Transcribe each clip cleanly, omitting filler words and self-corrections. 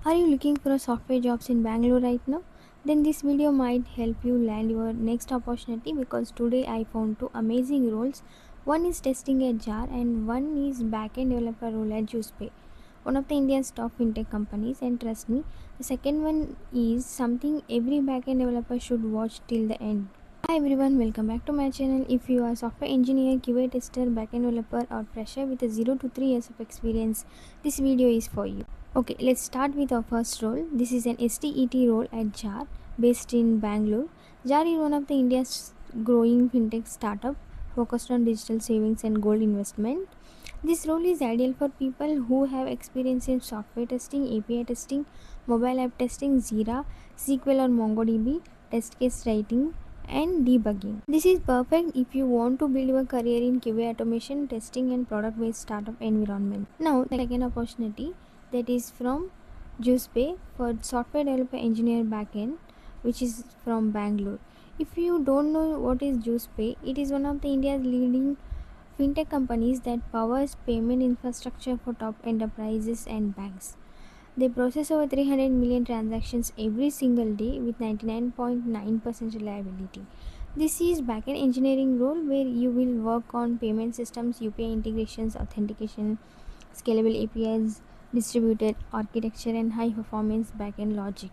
Are you looking for a software jobs in Bangalore right now? Then this video might help you land your next opportunity because today I found two amazing roles. One is testing a jar and one is backend developer role at Juspay, one of the India's top fintech companies. And trust me, the second one is something every backend developer should watch till the end. Hi everyone, welcome back to my channel. If you are a software engineer, QA tester, backend developer or fresher with a 0 to 3 years of experience, this video is for you. Okay, let's start with our first role. This is an SDET role at Jar based in Bangalore. Jar is one of the India's growing fintech startup focused on digital savings and gold investment. This role is ideal for people who have experience in software testing, API testing, mobile app testing, Jira, SQL or MongoDB, test case writing, and debugging. This is perfect if you want to build your career in QA automation, testing, and product based startup environment. Now, the second opportunity that is from Juspay for software developer engineer backend, which is from Bangalore. If you don't know what is Juspay, it is one of the India's leading fintech companies that powers payment infrastructure for top enterprises and banks. They process over 300 million transactions every single day with 99.9% reliability. This is backend engineering role where you will work on payment systems, UPI integrations, authentication, scalable APIs, distributed architecture, and high performance backend logic.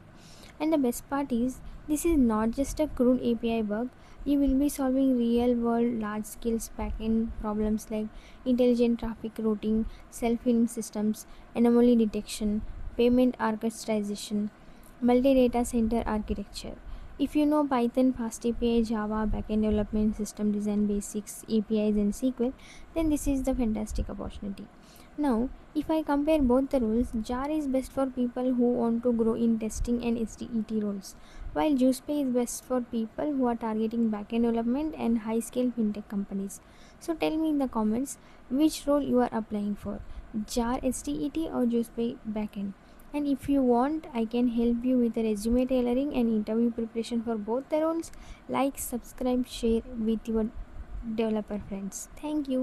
And the best part is, this is not just a crude API bug. You will be solving real world large scale backend problems like intelligent traffic routing, self healing systems, anomaly detection, payment orchestration, multi data center architecture. If you know Python, FastAPI, Java, backend development, system design basics, APIs, and SQL, then this is the fantastic opportunity. Now, if I compare both the roles, Jar is best for people who want to grow in testing and SDET roles, while Juspay is best for people who are targeting backend development and high scale fintech companies. So tell me in the comments which role you are applying for, Jar SDET or Juspay backend. And if you want, I can help you with the resume tailoring and interview preparation for both the roles. Like, subscribe, share with your developer friends. Thank you.